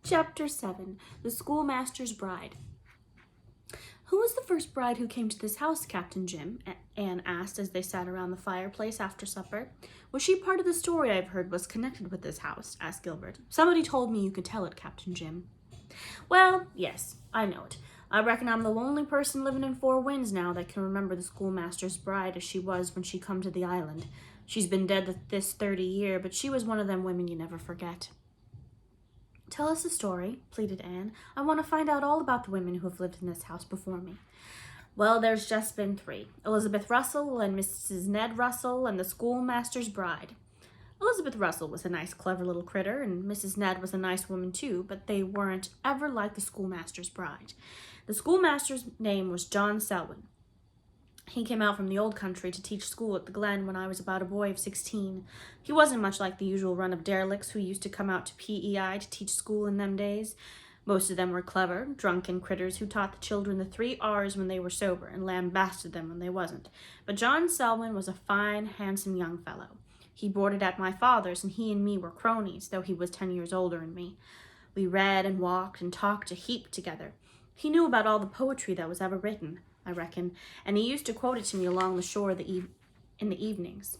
Chapter 7. The Schoolmaster's Bride. "Who was the first bride who came to this house, Captain Jim?" Anne asked as they sat around the fireplace after supper. "Was she part of the story I've heard was connected with this house?" asked Gilbert. "Somebody told me you could tell it, Captain Jim." "Well, yes, I know it. I reckon I'm the only person living in Four Winds now that can remember the schoolmaster's bride as she was when she come to the island. She's been dead this 30 year, but she was one of them women you never forget." "Tell us a story," pleaded Anne. "I want to find out all about the women who have lived in this house before me." "Well, there's just been 3. Elizabeth Russell and Mrs. Ned Russell and the schoolmaster's bride. Elizabeth Russell was a nice, clever little critter, and Mrs. Ned was a nice woman too, but they weren't ever like the schoolmaster's bride. The schoolmaster's name was John Selwyn. He came out from the old country to teach school at the Glen when I was about a boy of 16. He wasn't much like the usual run of derelicts who used to come out to PEI to teach school in them days. Most of them were clever, drunken critters who taught the children the 3 R's when they were sober and lambasted them when they wasn't. But John Selwyn was a fine, handsome young fellow. He boarded at my father's, and he and me were cronies, though he was 10 years older than me. We read and walked and talked a heap together. He knew about all the poetry that was ever written, I reckon, and he used to quote it to me along the shore in the evenings.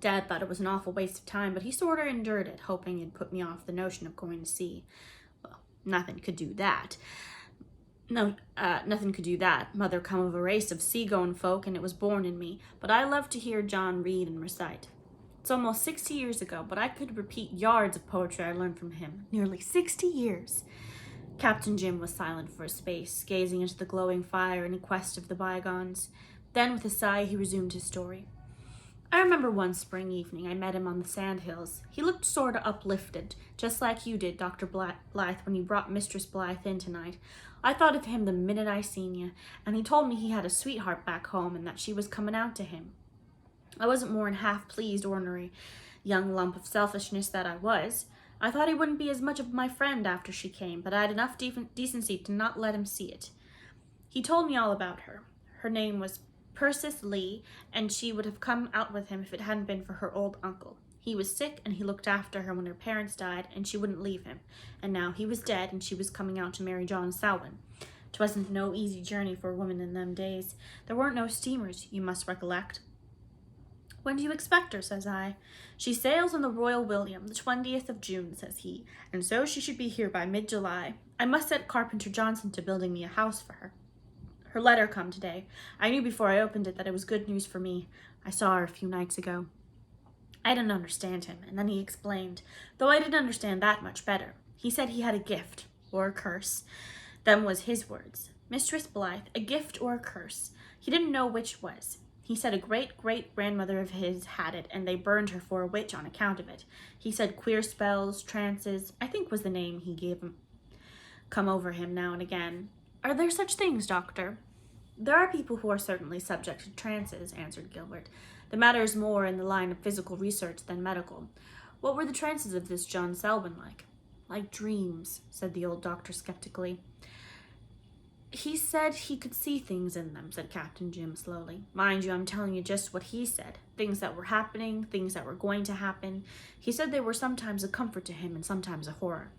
Dad thought it was an awful waste of time, but he sort of endured it, hoping it'd put me off the notion of going to sea. Well, nothing could do that. Nothing could do that. Mother come of a race of sea-going folk, and it was born in me, but I loved to hear John read and recite. It's almost 60 years ago, but I could repeat yards of poetry I learned from him. Nearly 60 years. Captain Jim was silent for a space, gazing into the glowing fire in quest of the bygones. Then, with a sigh, he resumed his story. "I remember one spring evening I met him on the sandhills. He looked sort of uplifted, just like you did, Dr. Blythe, when you brought Mistress Blythe in tonight. I thought of him the minute I seen you, and he told me he had a sweetheart back home and that she was coming out to him. I wasn't more'n half pleased, ordinary young lump of selfishness that I was. I thought he wouldn't be as much of my friend after she came, but I had enough decency to not let him see it. He told me all about her. Her name was Persis Lee, and she would have come out with him if it hadn't been for her old uncle. He was sick, and he looked after her when her parents died, and she wouldn't leave him. And now he was dead, and she was coming out to marry John Selwyn. 'Twasn't no easy journey for a woman in them days. There weren't no steamers, you must recollect. 'When do you expect her?' says I. 'She sails on the Royal William, the 20th of June,' says he, 'and so she should be here by mid-July. I must set Carpenter Johnson to building me a house for her. Her letter come today. I knew before I opened it that it was good news for me. I saw her a few nights ago.' I didn't understand him, and then he explained, though I didn't understand that much better. He said he had a gift, or a curse. Them was his words. Mistress Blythe, a gift or a curse. He didn't know which was. He said a great-great-grandmother of his had it, and they burned her for a witch on account of it. He said queer spells, trances, I think was the name he gave him, come over him now and again. Are there such things, Doctor?" "There are people who are certainly subject to trances," answered Gilbert. "The matter is more in the line of physical research than medical. What were the trances of this John Selwyn like?" "Like dreams," said the old doctor skeptically. "He said he could see things in them," said Captain Jim slowly. "Mind you, I'm telling you just what he said. Things that were happening, things that were going to happen. He said they were sometimes a comfort to him and sometimes a horror.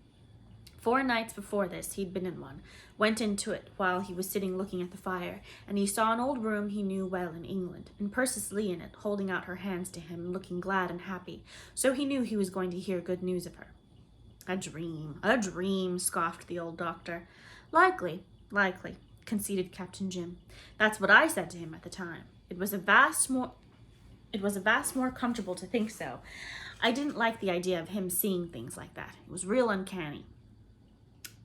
4 nights before this, he'd been in one, went into it while he was sitting looking at the fire, and he saw an old room he knew well in England, and Persis Lee in it, holding out her hands to him and looking glad and happy, so he knew he was going to hear good news of her." A dream, scoffed the old doctor. Likely, conceded Captain Jim. "That's what I said to him at the time. It was a vast more comfortable to think so. I didn't like the idea of him seeing things like that. It was real uncanny."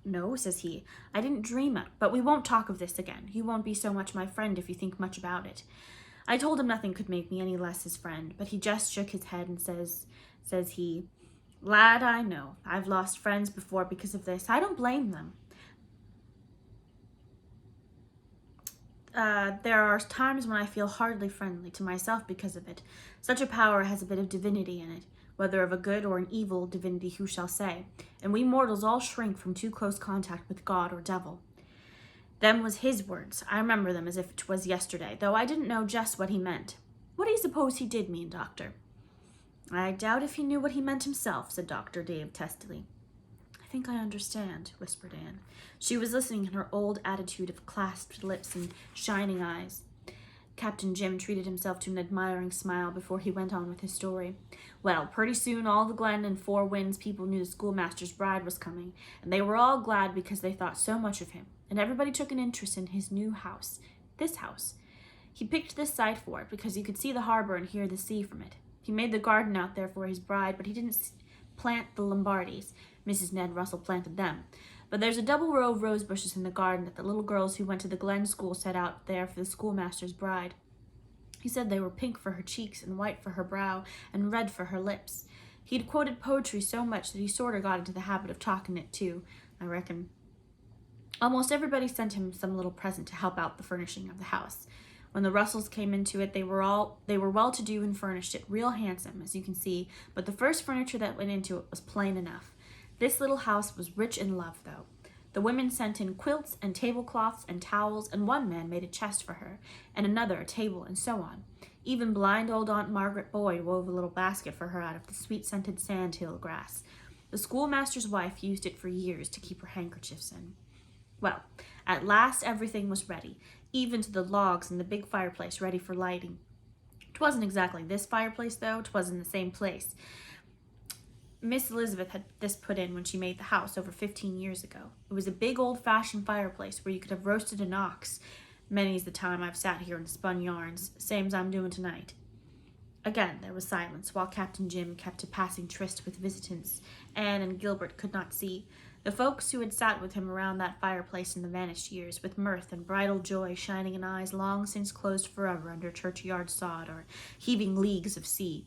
"No," says he, "I didn't dream it, but we won't talk of this again. You won't be so much my friend if you think much about it." I told him nothing could make me any less his friend, but he just shook his head and says he, "Lad, I know. I've lost friends before because of this. I don't blame them. There are times when I feel hardly friendly to myself because of it. Such a power has a bit of divinity in it, whether of a good or an evil divinity who shall say, and we mortals all shrink from too close contact with God or devil." Them was his words. I remember them as if 'twas yesterday, though I didn't know just what he meant. What do you suppose he did mean, Doctor? "I doubt if he knew what he meant himself," said Dr. Dave testily. "I think I understand, whispered Anne. She was listening in her old attitude of clasped lips and shining eyes. Captain Jim treated himself to an admiring smile before he went on with his story. Well, pretty soon all the Glen and Four Winds people knew the schoolmaster's bride was coming, and they were all glad because they thought so much of him, and everybody took an interest in his new house, this house. He picked this site for it because you could see the harbor and hear the sea from it. He made the garden out there for his bride, but he didn't plant the Lombardis. Mrs. Ned Russell planted them. But there's a double row of rose bushes in the garden that the little girls who went to the Glen school set out there for the schoolmaster's bride. He said they were pink for her cheeks and white for her brow and red for her lips. He'd quoted poetry so much that he sort of got into the habit of talking it too, I reckon. Almost everybody sent him some little present to help out the furnishing of the house. When the Russells came into it, they were well-to-do and furnished it real handsome, as you can see, but the first furniture that went into it was plain enough. This little house was rich in love, though. The women sent in quilts and tablecloths and towels, and one man made a chest for her, and another a table, and so on. Even blind old Aunt Margaret Boyd wove a little basket for her out of the sweet-scented sandhill grass. The schoolmaster's wife used it for years to keep her handkerchiefs in. Well, at last everything was ready, even to the logs in the big fireplace ready for lighting. 'Twasn't exactly this fireplace, though. 'Twas in the same place. Miss Elizabeth had this put in when she made the house over 15 years ago. It was a big old-fashioned fireplace where you could have roasted an ox. Many's the time I've sat here and spun yarns, same's I'm doing tonight. Again there was silence, while Captain Jim kept a passing tryst with visitants Anne and Gilbert could not see. The folks who had sat with him around that fireplace in the vanished years, with mirth and bridal joy shining in eyes long since closed forever under churchyard sod or heaving leagues of sea.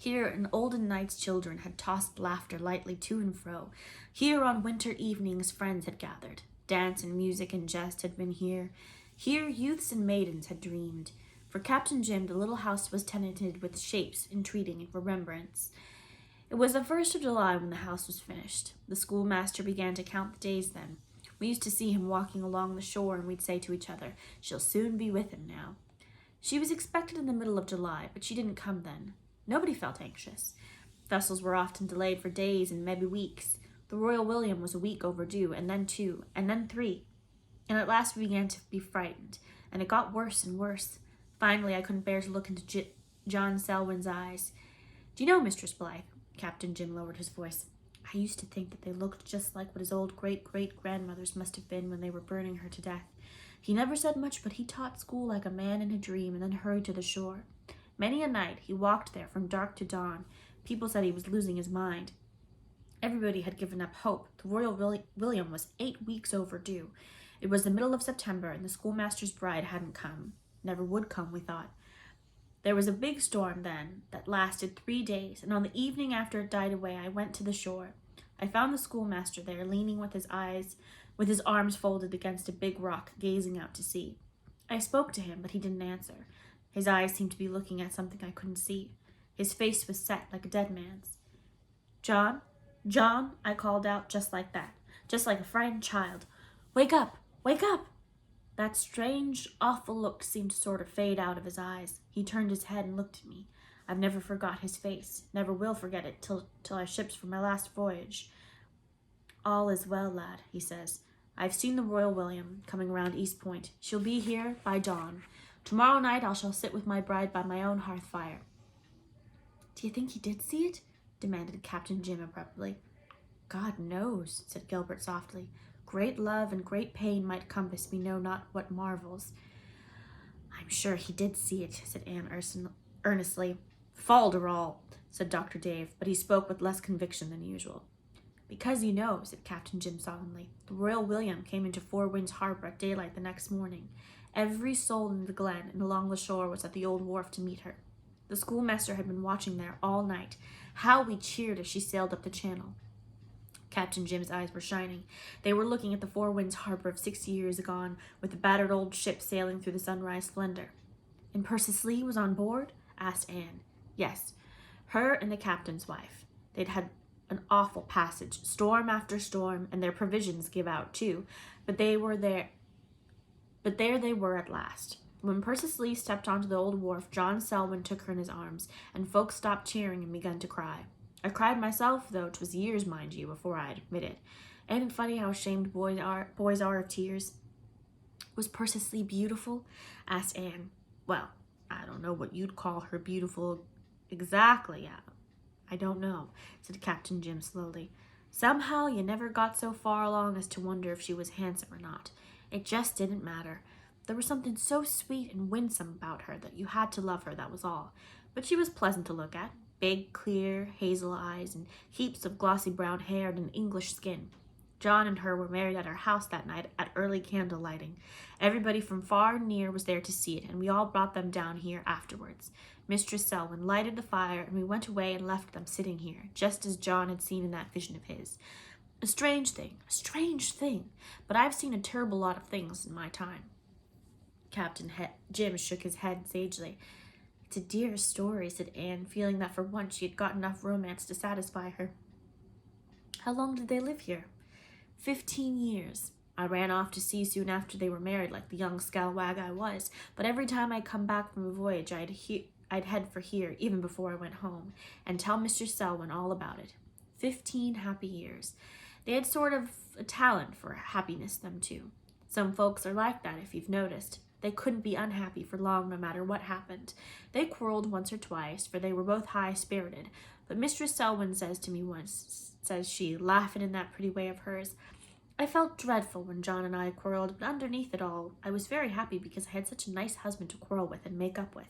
Here in olden nights children had tossed laughter lightly to and fro. Here on winter evenings friends had gathered. Dance and music and jest had been here. Here youths and maidens had dreamed. For Captain Jim the little house was tenanted with shapes entreating in remembrance. It was the 1st of July when the house was finished. The schoolmaster began to count the days then. We used to see him walking along the shore, and we'd say to each other, "She'll soon be with him now." She was expected in the middle of July, but she didn't come then. Nobody felt anxious. Vessels were often delayed for days and maybe weeks. The Royal William was a week overdue, and then 2, and then 3. And at last we began to be frightened, and it got worse and worse. Finally, I couldn't bear to look into John Selwyn's eyes. "Do you know, Mistress Blythe," Captain Jim lowered his voice, "I used to think that they looked just like what his old great-great-grandmothers must have been when they were burning her to death. He never said much, but he taught school like a man in a dream and then hurried to the shore. Many a night he walked there from dark to dawn. People said he was losing his mind. Everybody had given up hope. The Royal William was 8 weeks overdue. It was the middle of September, and the schoolmaster's bride hadn't come. Never would come, we thought. There was a big storm then that lasted 3 days, and on the evening after it died away, I went to the shore. I found the schoolmaster there, leaning with his arms folded against a big rock, gazing out to sea. I spoke to him, but he didn't answer. His eyes seemed to be looking at something I couldn't see. His face was set like a dead man's. "John, John," I called out just like that, just like a frightened child. "Wake up! Wake up!" That strange, awful look seemed to sort of fade out of his eyes. He turned his head and looked at me. I've never forgot his face, never will forget it till I ships for my last voyage. "All is well, lad," he says. "I've seen the Royal William coming round East Point. She'll be here by dawn. Tomorrow night I shall sit with my bride by my own hearth fire." "Do you think he did see it?" demanded Captain Jim abruptly. "God knows," said Gilbert softly. "Great love and great pain might compass we know not what marvels." "I'm sure he did see it," said Anne earnestly. "Falderall," said Dr. Dave, but he spoke with less conviction than usual. "Because you know," said Captain Jim solemnly, "the Royal William came into Four Winds Harbor at daylight the next morning. Every soul in the glen and along the shore was at the old wharf to meet her. The schoolmaster had been watching there all night. How we cheered as she sailed up the channel." Captain Jim's eyes were shining. They were looking at the Four Winds Harbor of 60 years agone, with the battered old ship sailing through the sunrise splendor. "And Persis Lee was on board?" asked Anne. "Yes, her and the captain's wife. They'd had an awful passage, storm after storm, and their provisions give out too, but there they were at last. When Persis Lee stepped onto the old wharf, John Selwyn took her in his arms, and folks stopped cheering and begun to cry. I cried myself, though 'twas years, mind you, before I'd admit it. Ain't it funny how ashamed boys are of tears? Was Persis Lee beautiful? Asked Anne. Well, I don't know what you'd call her beautiful exactly. I don't know, said Captain Jim slowly. Somehow you never got so far along as to wonder if she was handsome or not. It just didn't matter. There was something so sweet and winsome about her that you had to love her, that was all. But she was pleasant to look at. Big, clear, hazel eyes, and heaps of glossy brown hair and an English skin. John and her were married at our house that night at early candle lighting. Everybody from far and near was there to see it, and we all brought them down here afterwards. Mistress Selwyn lighted the fire, and we went away and left them sitting here, just as John had seen in that vision of his. A strange thing, but I've seen a terrible lot of things in my time. Captain Jim shook his head sagely. It's a dear story, said Anne, feeling that for once she had got enough romance to satisfy her. How long did they live here? 15 years. I ran off to sea soon after they were married, like the young scalawag I was, but every time I'd come back from a voyage I'd head for here, even before I went home, and tell Mr. Selwyn all about it. 15 happy years. They had sort of a talent for happiness, them two. Some folks are like that, if you've noticed. They couldn't be unhappy for long, no matter what happened. They quarreled once or twice, for they were both high-spirited, but Mistress Selwyn says to me once, says she, laughing in that pretty way of hers, I felt dreadful when John and I quarreled, but underneath it all, I was very happy because I had such a nice husband to quarrel with and make up with.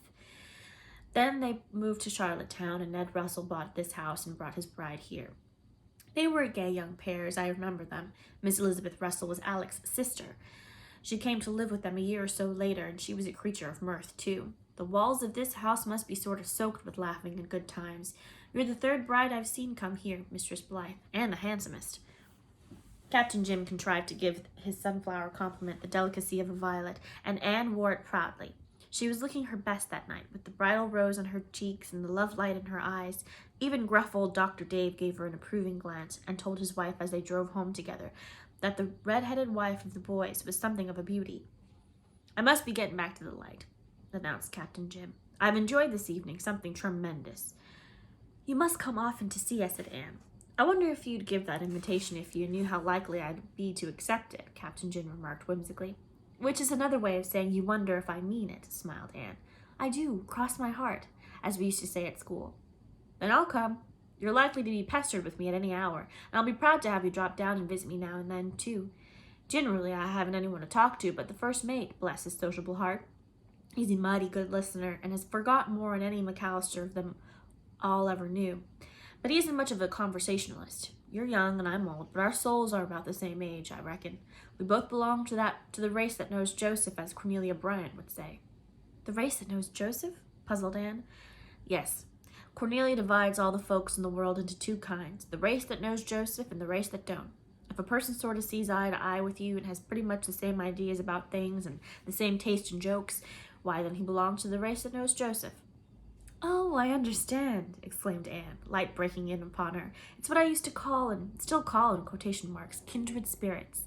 Then they moved to Charlottetown, and Ned Russell bought this house and brought his bride here. They were a gay young pair, as I remember them. Miss Elizabeth Russell was Alec's sister. She came to live with them a year or so later, and she was a creature of mirth, too. The walls of this house must be sort of soaked with laughing and good times. You're the third bride I've seen come here, Mistress Blythe, and the handsomest. Captain Jim contrived to give his sunflower compliment the delicacy of a violet, and Anne wore it proudly. She was looking her best that night, with the bridal rose on her cheeks and the love light in her eyes. Even gruff old Dr. Dave gave her an approving glance, and told his wife as they drove home together that the red-headed wife of the boys was something of a beauty. I must be getting back to the light, announced Captain Jim. I've enjoyed this evening, something tremendous. You must come often to see us, said Anne. I wonder if you'd give that invitation if you knew how likely I'd be to accept it, Captain Jim remarked whimsically. Which is another way of saying you wonder if I mean it, smiled Anne. I do, cross my heart, as we used to say at school. Then I'll come. You're likely to be pestered with me at any hour, and I'll be proud to have you drop down and visit me now and then, too. Generally, I haven't anyone to talk to but the first mate, bless his sociable heart. He's a mighty good listener, and has forgotten more than any McAllister of them all ever knew. But he isn't much of a conversationalist. You're young and I'm old, but our souls are about the same age, I reckon. We both belong to the race that knows Joseph, as Cornelia Bryant would say. The race that knows Joseph? Puzzled Anne. Yes. Cornelia divides all the folks in the world into two kinds, the race that knows Joseph and the race that don't. If a person sort of sees eye to eye with you and has pretty much the same ideas about things and the same taste in jokes, why then he belongs to the race that knows Joseph. Oh, I understand, exclaimed Anne, light breaking in upon her. It's what I used to call, and still call in quotation marks, kindred spirits.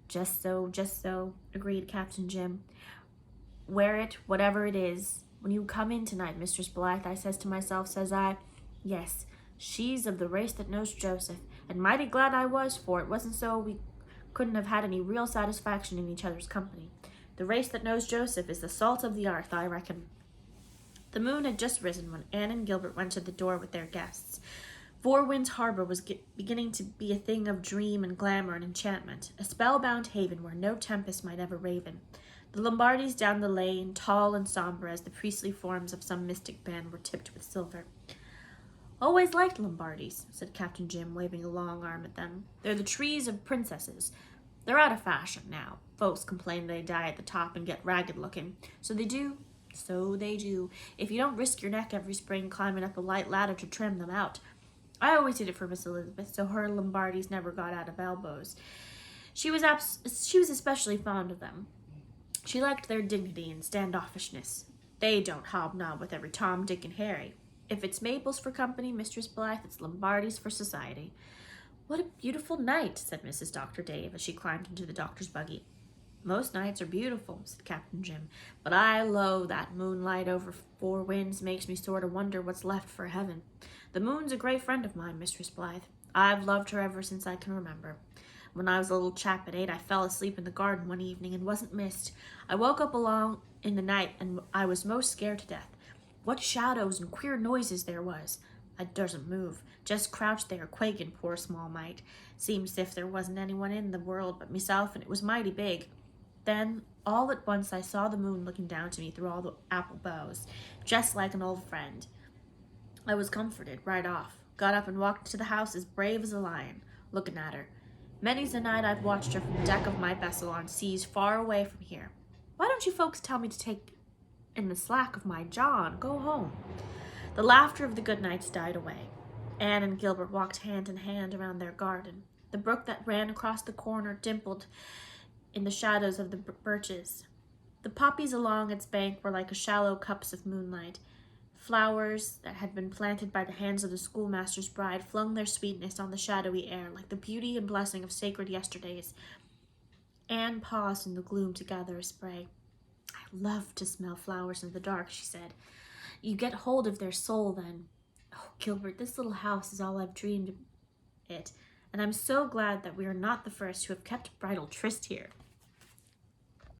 Just so, agreed Captain Jim. Wear it, whatever it is. When you come in tonight, Mistress Blythe, I says to myself, says I, yes, she's of the race that knows Joseph, and mighty glad I was, for it wasn't so we couldn't have had any real satisfaction in each other's company. The race that knows Joseph is the salt of the earth, I reckon. The moon had just risen when Anne and Gilbert went to the door with their guests. Four Winds Harbor was beginning to be a thing of dream and glamour and enchantment, a spellbound haven where no tempest might ever raven. The Lombardis down the lane, tall and somber as the priestly forms of some mystic band, were tipped with silver. Always liked Lombardis, said Captain Jim, waving a long arm at them. They're the trees of princesses. They're out of fashion now. Folks complain they die at the top and get ragged looking. So they do. If you don't risk your neck every spring climbing up a light ladder to trim them out. I always did it for Miss Elizabeth, so her Lombardis never got out of elbows. She was especially fond of them. She liked their dignity and standoffishness. They don't hobnob with every Tom, Dick, and Harry. If it's Maples for company, Mistress Blythe, it's Lombardis for society. What a beautiful night, said Mrs. Dr. Dave as she climbed into the doctor's buggy. Most nights are beautiful, said Captain Jim, but I low that moonlight over Four Winds makes me sort of wonder what's left for heaven. The moon's a great friend of mine, Mistress Blythe. I've loved her ever since I can remember. When I was a little chap at 8, I fell asleep in the garden one evening and wasn't missed. I woke up along in the night and I was most scared to death. What shadows and queer noises there was. I dursn't move, just crouched there, quaking, poor small mite. Seems as if there wasn't anyone in the world but myself, and it was mighty big. Then, all at once, I saw the moon looking down to me through all the apple boughs, just like an old friend. I was comforted right off, got up and walked to the house as brave as a lion, looking at her. Many's the night I've watched her from the deck of my vessel on seas far away from here. Why don't you folks tell me to take in the slack of my jaw and go home? The laughter of the Goodnights died away. Anne and Gilbert walked hand in hand around their garden. The brook that ran across the corner dimpled in the shadows of the birches. The poppies along its bank were like shallow cups of moonlight. Flowers that had been planted by the hands of the schoolmaster's bride flung their sweetness on the shadowy air like the beauty and blessing of sacred yesterdays. Anne paused in the gloom to gather a spray. I love to smell flowers in the dark, she said. You get hold of their soul then. Oh, Gilbert, this little house is all I've dreamed it, and I'm so glad that we are not the first who have kept bridal tryst here.